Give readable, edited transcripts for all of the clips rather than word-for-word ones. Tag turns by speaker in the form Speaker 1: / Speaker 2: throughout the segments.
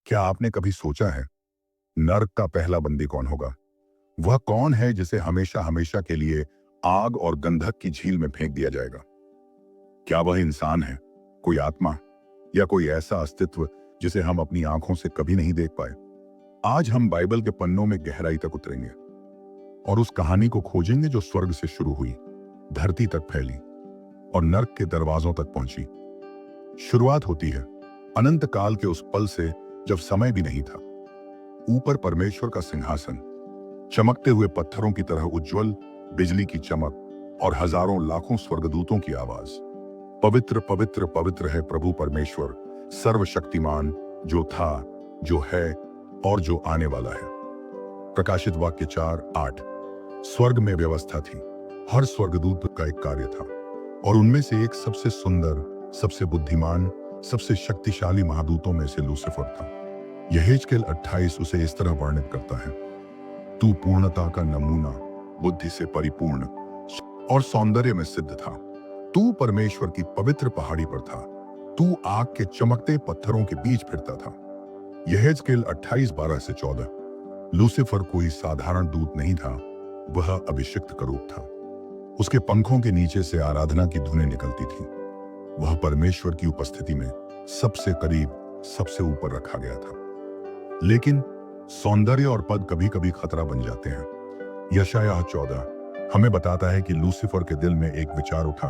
Speaker 1: क्या आपने कभी सोचा है नर्क का पहला बंदी कौन होगा? वह कौन है जिसे हमेशा हमेशा के लिए आग और गंधक की झील में फेंक दिया जाएगा? क्या वह इंसान है, कोई आत्मा, या कोई ऐसा अस्तित्व जिसे हम अपनी आंखों से कभी नहीं देख पाए? आज हम बाइबल के पन्नों में गहराई तक उतरेंगे और उस कहानी को खोजेंगे जो स्वर्ग से शुरू हुई, धरती तक फैली और नर्क के दरवाजों तक पहुंची। शुरुआत होती है अनंत काल के उस पल से जब समय भी नहीं था। ऊपर परमेश्वर का सिंहासन, चमकते हुए पत्थरों की तरह उज्जवल, बिजली की चमक और हजारों लाखों स्वर्गदूतों की आवाज। पवित्र पवित्र पवित्र है प्रभु परमेश्वर, सर्वशक्तिमान, जो था, जो है और जो आने वाला है। प्रकाशित वाक्य 4:8। स्वर्ग में व्यवस्था थी, हर स्वर्गदूत का एक कार्य था और उनमें से एक सबसे सुंदर, सबसे बुद्धिमान, सबसे शक्तिशाली महादूतों में से लूसीफर था। यहेजकेल 28 उसे इस तरह वर्णित करता है, तू पूर्णता का नमूना, बुद्धि से परिपूर्ण और सौंदर्य में सिद्ध था। तू परमेश्वर की पवित्र पहाड़ी पर था, तू आग के चमकते पत्थरों के बीच फिरता था। यहेजकेल 28:12-14। लूसीफर कोई साधारण दूत नहीं था, वह अभिषिक्त का रूप था। उसके पंखों के नीचे से आराधना की धुनें निकलती थी। वह परमेश्वर की उपस्थिति में सबसे करीब, सबसे ऊपर रखा गया था। लेकिन सौंदर्य और पद कभी कभी खतरा बन जाते हैं। यशायाह 14 हमें बताता है कि लूसीफर के दिल में एक विचार उठा,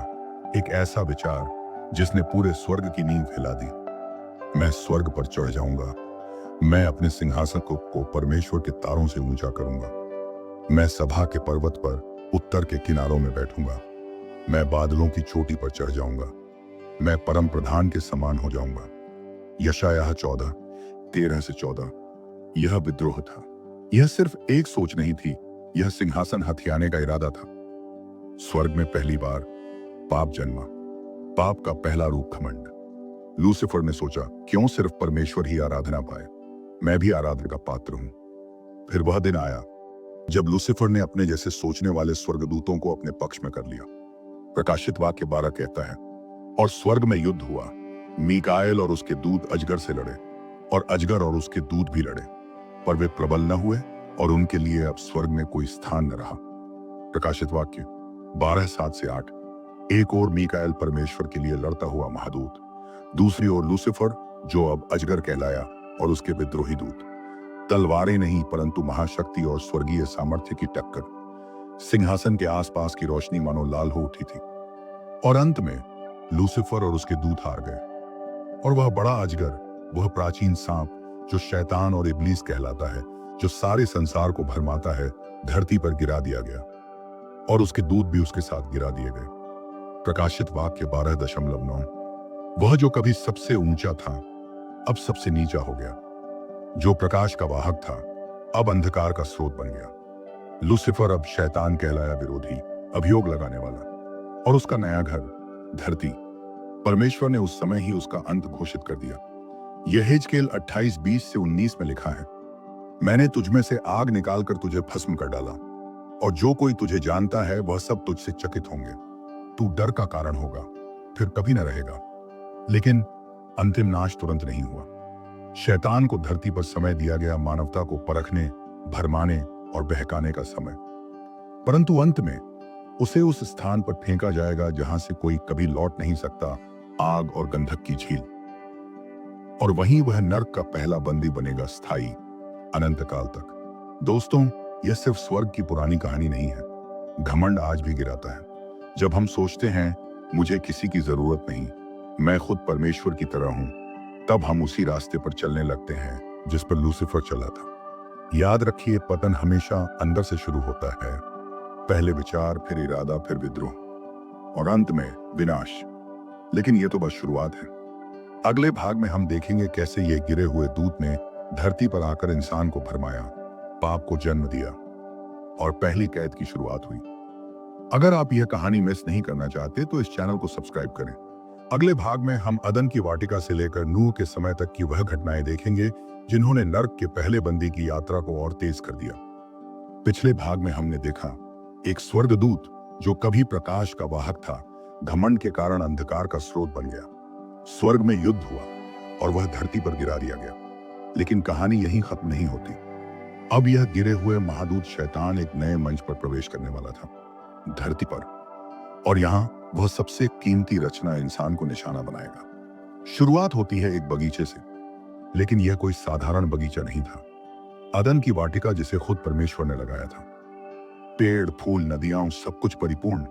Speaker 1: एक ऐसा विचार जिसने पूरे स्वर्ग की नींव हिला दी। मैं स्वर्ग पर चढ़ जाऊंगा, मैं अपने सिंहासन को परमेश्वर के तारों से ऊंचा करूंगा। मैं सभा के पर्वत पर उत्तर के किनारों में बैठूंगा। मैं बादलों की चोटी पर चढ़ जाऊंगा, मैं परम प्रधान के समान हो जाऊंगा। यशायाह 14:13-14। यह विद्रोह था, यह सिर्फ एक सोच नहीं थी, यह सिंहासन हथियाने का इरादा था। स्वर्ग में पहली बार पाप जन्मा, पाप का पहला रूप घमंड। लूसीफर ने सोचा, क्यों सिर्फ परमेश्वर ही आराधना पाए, मैं भी आराधना का पात्र हूं। फिर वह दिन आया जब लूसीफर ने अपने जैसे सोचने वाले स्वर्गदूतों को अपने पक्ष में कर लिया। प्रकाशित वाक्य 12 कहता है, और स्वर्ग में युद्ध हुआ, मीकाएल और उसके दूत अजगर से लड़े, और अजगर और उसके दूत भी लड़े, पर वे प्रबल न हुए और उनके लिए अब स्वर्ग में कोई स्थान न रहा। प्रकाशित वाक्य 12:7-8। एक और मीकाएल परमेश्वर के लिए लड़ता हुआ महादूत, दूसरी ओर लूसीफर जो अब अजगर कहलाया और उसके विद्रोही दूत। तलवारें नहीं परंतु महाशक्ति और स्वर्गीय सामर्थ्य की टक्कर। सिंहासन के आसपास की रोशनी मानो लाल हो उठी थी और अंत में लूसीफर और उसके दूत हार गए और वह बड़ा अजगर, वह प्राचीन सांप जो शैतान और इब्लीस कहलाता है, जो सारे संसार को भरमाता है, धरती पर गिरा दिया गया और उसके दूत भी उसके साथ गिरा दिए गए। प्रकाशित वाक्य 12:9। वह जो कभी सबसे ऊंचा था अब सबसे नीचा हो गया, जो प्रकाश का वाहक था अब अंधकार का स्रोत बन गया। लूसीफर अब शैतान कहलाया, विरोधी, अभियोग लगाने वाला, और उसका नया घर धरती, परमेश्वर ने उस समय ही उसका अंत घोषित कर दिया। यहेजकेल 28:20-19 में लिखा है, मैंने तुझमें से आग निकालकर तुझे भस्म कर डाला और जो कोई तुझे जानता है वह सब तुझसे चकित होंगे। तू डर का कारण होगा, फिर कभी न रहेगा। लेकिन अंतिम नाश तुरंत नहीं हुआ। शैतान को धरती पर समय दिया गया, मानवता को परखने, भरमाने और बहकाने का समय, परंतु अंत में उसे उस स्थान पर फेंका जाएगा जहां से कोई कभी लौट नहीं सकता, आग और गंधक की झील। और वहीं वह नर्क का पहला बंदी बनेगा, स्थायी, अनंत काल तक। दोस्तों, यह सिर्फ स्वर्ग की पुरानी कहानी नहीं है। घमंड आज भी गिराता है। जब हम सोचते हैं मुझे किसी की जरूरत नहीं, मैं खुद परमेश्वर की तरह हूं, तब हम उसी रास्ते पर चलने लगते हैं जिस पर लूसीफर चला था। याद रखिए, पतन हमेशा अंदर से शुरू होता है। पहले विचार, फिर इरादा, फिर विद्रोह और अंत में विनाश। लेकिन यह तो बस शुरुआत है। अगले भाग में हम देखेंगे कैसे ये गिरे हुए दूत ने धरती पर आकर इंसान को भरमाया, पाप को जन्म दिया और पहली कैद की शुरुआत हुई। अगर आप यह कहानी मिस नहीं करना चाहते तो इस चैनल को सब्सक्राइब करें। अगले भाग में हम अदन की वाटिका से लेकर नूह के समय तक की वह घटनाएं देखेंगे जिन्होंने नर्क के पहले बंदी की यात्रा को और तेज कर दिया। पिछले भाग में हमने देखा एक स्वर्गदूत जो कभी प्रकाश का वाहक था, घमंड के कारण अंधकार का स्रोत बन गया। स्वर्ग में युद्ध हुआ और वह धरती पर गिरा दिया गया। लेकिन कहानी यहीं खत्म नहीं होती। अब यह गिरे हुए महादूत शैतान एक नए मंच पर प्रवेश करने वाला था, धरती पर। और यहाँ वह सबसे कीमती रचना इंसान को निशाना बनाएगा। शुरुआत होती है एक बगीचे से, लेकिन यह कोई साधारण बगीचा नहीं था। अदन की वाटिका जिसे खुद परमेश्वर ने लगाया था। पेड़, फूल, नदियां, सब कुछ परिपूर्ण,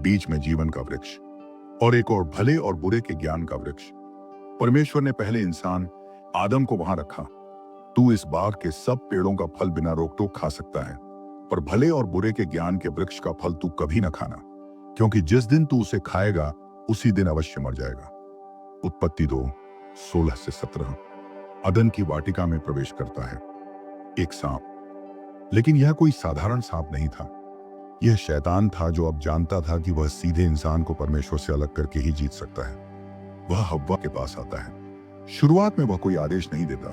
Speaker 1: बीच में जीवन का वृक्ष और एक और भले और बुरे के ज्ञान का वृक्ष। परमेश्वर ने पहले इंसान आदम को वहां रखा। तू इस बाग के सब पेड़ों का फल बिना रोक टोक खा सकता है, पर भले और बुरे के ज्ञान के वृक्ष का फल तू कभी ना खाना, क्योंकि जिस दिन तू उसे खाएगा उसी दिन अवश्य मर जाएगा। उत्पत्ति 2:16-17। अदन की वाटिका में प्रवेश करता है एक सांप, लेकिन यह कोई साधारण सांप नहीं था। यह शैतान था जो अब जानता था कि वह सीधे इंसान को परमेश्वर से अलग करके ही जीत सकता है। वह हव्वा के पास आता है। शुरुआत में वह कोई आदेश नहीं देता,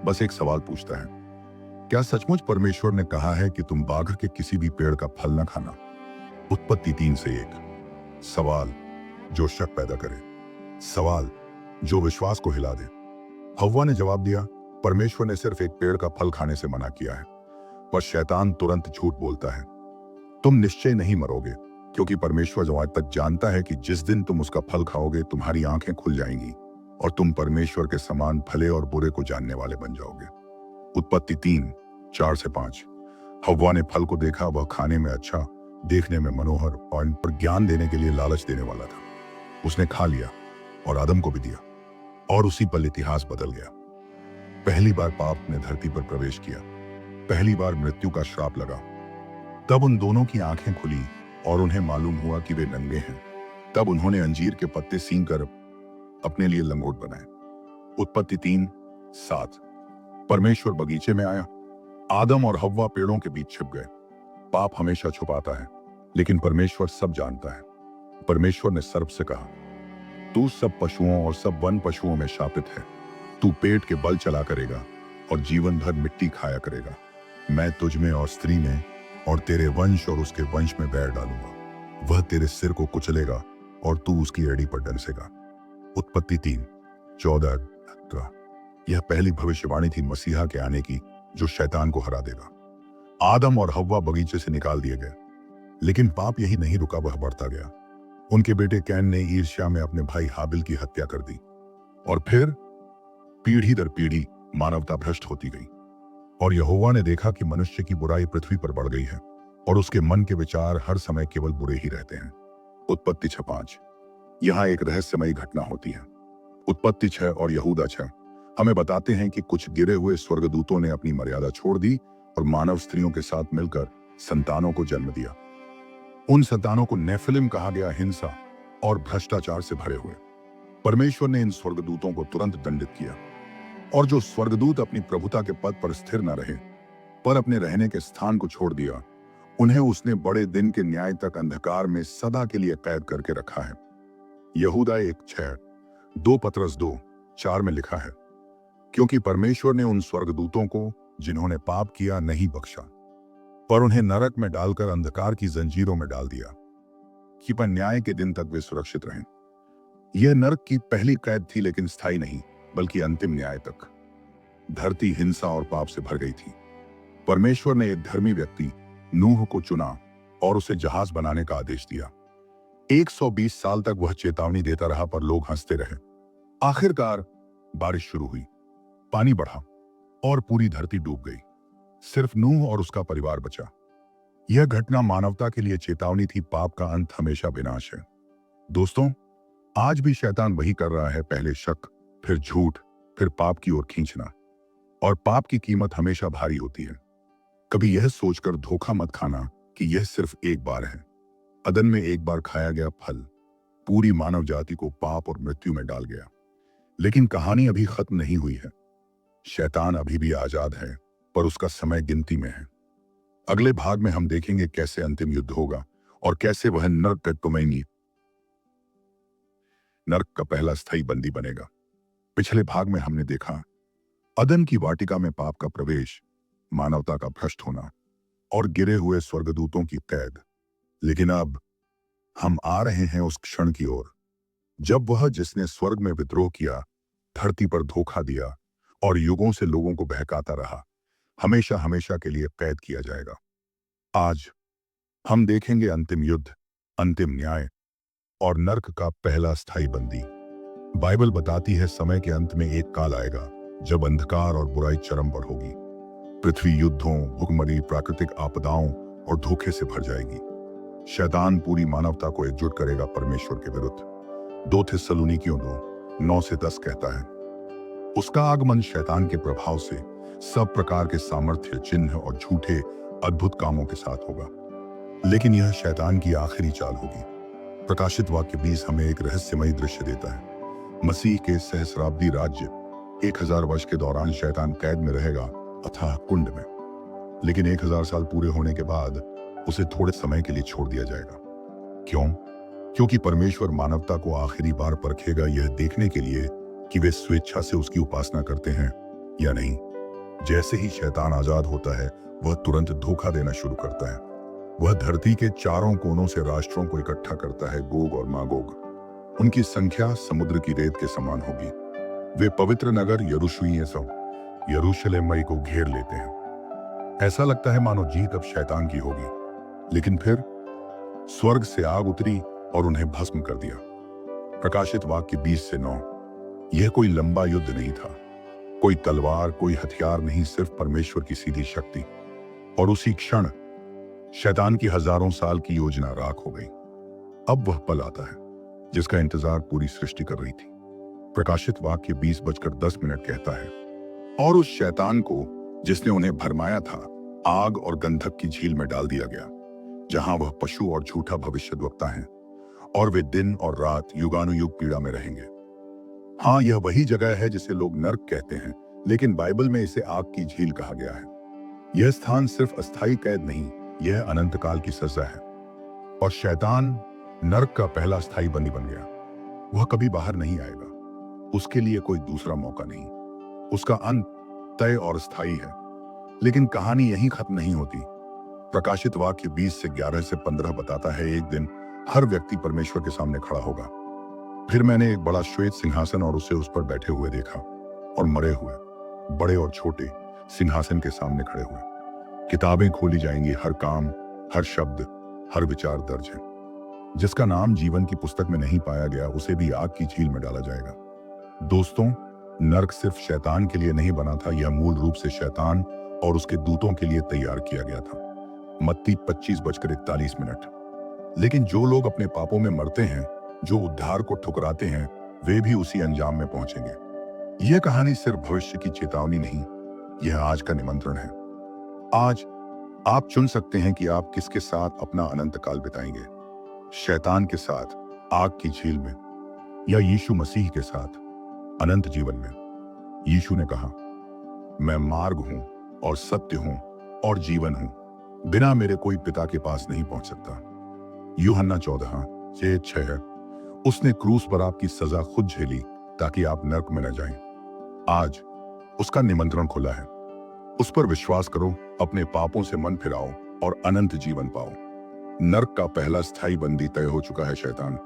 Speaker 1: बस एक सवाल पूछता है, क्या सचमुच परमेश्वर ने कहा है कि तुम बाग के किसी भी पेड़ का फल न खाना? उत्पत्ति 3:1। सवाल जो शक पैदा करे, सवाल जो विश्वास को हिला दे। हव्वा ने जवाब दिया, परमेश्वर ने सिर्फ एक पेड़ का फल खाने से मना किया है। पर शैतान तुरंत झूठ बोलता है, तुम निश्चय नहीं मरोगे, क्योंकि परमेश्वर जो आज तक जानता है कि जिस दिन तुम उसका फल खाओगे तुम्हारी आंखें खुल जाएंगी और तुम परमेश्वर के समान भले और बुरे को जानने वाले बन जाओगे। उत्पत्ति 3:4-5। हव्वा ने फल को देखा, वह खाने में अच्छा, देखने में मनोहर और ज्ञान देने के लिए लालच देने वाला था। उसने खा लिया और आदम को भी दिया, और उसी पल इतिहास बदल गया। पहली बार पाप ने धरती पर प्रवेश किया, पहली बार मृत्यु का श्राप लगा। तब उन दोनों की आंखें खुली और उन्हें मालूम हुआ कि वे नंगे हैं। तब उन्होंने अंजीर के पत्ते सींग कर अपने लिए लंगोट बनाए। उत्पत्ति 3:7। परमेश्वर बगीचे में आया। आदम और हव्वा पेड़ों के बीच छिप गए। पाप हमेशा छुपाता है, लेकिन परमेश्वर सब जानता है। परमेश्वर ने सर्प से कहा, तू सब पशुओं और सब वन पशुओं में शापित है। तू पेट के बल चला करेगा और जीवन भर मिट्टी खाया करेगा। मैं तुझ में और स्त्री में और तेरे वंश और उसके वंश में बैर डालूंगा। वह तेरे सिर को कुचलेगा और तू उसकी एड़ी पर डंसेगा। उत्पत्ति 3:14। यह पहली भविष्यवाणी थी मसीहा के आने की, जो शैतान को हरा देगा। आदम और हव्वा बगीचे से निकाल दिए गए, लेकिन पाप यही नहीं रुका, वह बढ़ता गया। उनके बेटे कैन ने ईर्ष्या में अपने भाई हाबिल की हत्या कर दी, और फिर पीढ़ी दर पीढ़ी मानवता भ्रष्ट होती गई। और यहोवा ने देखा कि मनुष्य की बुराई पृथ्वी पर बढ़ गई है, और उसके मन के विचार हर समय केवल बुरे ही रहते हैं। उत्पत्ति 6:5। यहाँ एक रहस्यमयी घटना होती है। उत्पत्ति 6 और यहूदा 6 हमें बताते हैं कि कुछ गिरे हुए स्वर्गदूतों ने अपनी मर्यादा छोड़ दी और मानव स्त्रियों के साथ मिलकर संतानों को जन्म दिया। उन संतानों को नेफिलिम कहा गया, हिंसा और भ्रष्टाचार से भरे हुए। परमेश्वर ने इन स्वर्गदूतों को तुरंत दंडित किया, और जो स्वर्गदूत अपनी प्रभुता के पद पर स्थिर न रहे, पर अपने रहने के स्थान को छोड़ दिया, उन्हें उसने बड़े दिन के न्याय तक अंधकार में सदा के लिए कैद करके रखा है। यहूदा 1:6, 2 पतरस 2:4 में लिखा है, क्योंकि परमेश्वर ने उन स्वर्गदूतों को जिन्होंने पाप किया नहीं बख्शा, पर उन्हें नरक में डालकर अंधकार की जंजीरों में डाल दिया, कि पर न्याय के दिन तक वे सुरक्षित रहें। यह नरक की पहली कैद थी, लेकिन स्थायी नहीं, बल्कि अंतिम न्याय तक। धरती हिंसा और पाप से भर गई थी। परमेश्वर ने एक धर्मी व्यक्ति नूह को चुना और उसे जहाज बनाने का आदेश दिया। 120 साल तक वह चेतावनी देता रहा, पर लोग हंसते रहे। आखिरकार बारिश शुरू हुई, पानी बढ़ा और पूरी धरती डूब गई। सिर्फ नूह और उसका परिवार बचा। यह घटना मानवता के लिए चेतावनी थी, पाप का अंत हमेशा विनाश है। दोस्तों, आज भी शैतान वही कर रहा है, पहले शक, फिर झूठ, फिर पाप की ओर खींचना। और पाप की कीमत हमेशा भारी होती है। कभी यह सोचकर धोखा मत खाना कि यह सिर्फ एक बार है। अदन में एक बार खाया गया फल पूरी मानव जाति को पाप और मृत्यु में डाल गया। लेकिन कहानी अभी खत्म नहीं हुई है। शैतान अभी भी आजाद है, पर उसका समय गिनती में है। अगले भाग में हम देखेंगे कैसे अंतिम युद्ध होगा और कैसे वह नरक का पहला स्थायी बंदी बनेगा। पिछले भाग में हमने देखा अदन की वाटिका में पाप का प्रवेश, मानवता का भ्रष्ट होना और गिरे हुए स्वर्गदूतों की कैद। लेकिन अब हम आ रहे हैं उस क्षण की ओर, जब वह जिसने स्वर्ग में विद्रोह किया, धरती पर धोखा दिया और युगों से लोगों को बहकाता रहा, हमेशा हमेशा के लिए कैद किया जाएगा। आज हम देखेंगे अंतिम युद्ध, अंतिम न्याय और नर्क का पहला स्थायी बंदी। बाइबल बताती है समय के अंत में एक काल आएगा जब अंधकार और बुराई चरम पर होगी। पृथ्वी युद्धों, भुखमरी, प्राकृतिक आपदाओं और धोखे से भर जाएगी। शैतान पूरी मानवता को एकजुट करेगा परमेश्वर के विरुद्ध। 2 थिस्सलुनीकियों 2:9-10 कहता है, उसका आगमन शैतान के प्रभाव से सब प्रकार के सामर्थ्य, चिन्ह और झूठे अद्भुत कामों के साथ होगा। लेकिन यह शैतान की आखिरी चाल होगी। प्रकाशित वाक्य 20 हमें एक रहस्यमयी दृश्य देता है। मसीह के सहस्राब्दी राज्य 1000 वर्ष के दौरान शैतान कैद में रहेगा अथाह कुंड में। लेकिन 1000 साल पूरे होने के बाद उसे थोड़े समय के लिए छोड़ दिया जाएगा। क्यों? क्योंकि परमेश्वर मानवता को आखिरी बार परखेगा, यह देखने के लिए कि वे स्वेच्छा से उसकी उपासना करते हैं या नहीं। जैसे ही शैतान आजाद होता है, वह तुरंत धोखा देना शुरू करता है। वह धरती के चारों कोनों से राष्ट्रों को इकट्ठा करता है, गोग और मागोग। उनकी संख्या समुद्र की रेत के समान होगी। वे पवित्र नगर यरूशलेम को घेर लेते हैं। ऐसा लगता है मानो जीत अब शैतान की होगी। लेकिन फिर स्वर्ग से आग उतरी और उन्हें भस्म कर दिया। प्रकाशित वाक्य 20-9। यह कोई लंबा युद्ध नहीं था, कोई तलवार, कोई हथियार नहीं, सिर्फ परमेश्वर की सीधी शक्ति। और उसी क्षण शैतान की हजारों साल की योजना राख हो गई। अब वह पल आता है जिसका इंतजार पूरी सृष्टि कर रही थी। प्रकाशित वाक्य 20:10 कहता है, और उस शैतान को जिसने उन्हें भरमाया था, आग और गंधक की झील में डाल दिया गया, जहां वह पशु और झूठा भविष्यद्वक्ता है, और वे दिन और रात युगानुयुग पीड़ा में रहेंगे। हाँ, यह वही जगह है जिसे लोग नर्क कहते हैं, लेकिन बाइबल में इसे आग की झील कहा गया है। यह स्थान सिर्फ अस्थायी कैद नहीं, यह अनंत काल की सजा है। और शैतान नर्क का पहला स्थायी बंदी बन गया। वह कभी बाहर नहीं आएगा। उसके लिए कोई दूसरा मौका नहीं। उसका अंत तय और स्थायी है। लेकिन कहानी यहीं खत्म नहीं होती। प्रकाशित वाक्य 20:11-15 बताता है, एक दिन हर व्यक्ति परमेश्वर के सामने खड़ा होगा। फिर मैंने एक बड़ा श्वेत सिंहासन और उसे उस पर बैठे हुए देखा, और मरे हुए, बड़े और छोटे, सिंहासन के सामने खड़े हुए। किताबें खोली जाएंगी, हर काम, हर शब्द, हर विचार दर्ज है। जिसका नाम जीवन की पुस्तक में नहीं पाया गया, उसे भी आग की झील में डाला जाएगा। दोस्तों, नर्क सिर्फ शैतान के लिए नहीं बना था, यह मूल रूप से शैतान और उसके दूतों के लिए तैयार किया गया था। मत्ती 25:41। लेकिन जो लोग अपने पापों में मरते हैं, जो उद्धार को ठुकराते हैं, वे भी उसी अंजाम में पहुंचेंगे। यह कहानी सिर्फ भविष्य की चेतावनी नहीं, यह आज का निमंत्रण है। आज आप चुन सकते हैं कि आप किसके साथ अपना अनंत काल बिताएंगे, शैतान के साथ आग की झील में, या यीशु मसीह के साथ अनंत जीवन में। यीशु ने कहा, मैं मार्ग हूं और सत्य हूं और जीवन हूं, बिना मेरे कोई पिता के पास नहीं पहुंच सकता। यूहन्ना 14:6। उसने क्रूस पर आपकी सजा खुद झेली ताकि आप नर्क में न जाएं। आज उसका निमंत्रण खुला है। उस पर विश्वास करो, अपने पापों से मन फिराओ और अनंत जीवन पाओ। नर्क का पहला स्थायी बंदी तय हो चुका है, शैतान।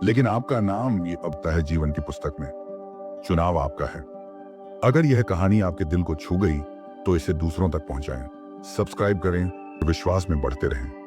Speaker 1: लेकिन आपका नाम ये अब तय है जीवन की पुस्तक में। चुनाव आपका है। अगर यह कहानी आपके दिल को छू गई तो इसे दूसरों तक पहुंचाएं, सब्सक्राइब करें, विश्वास में बढ़ते रहें।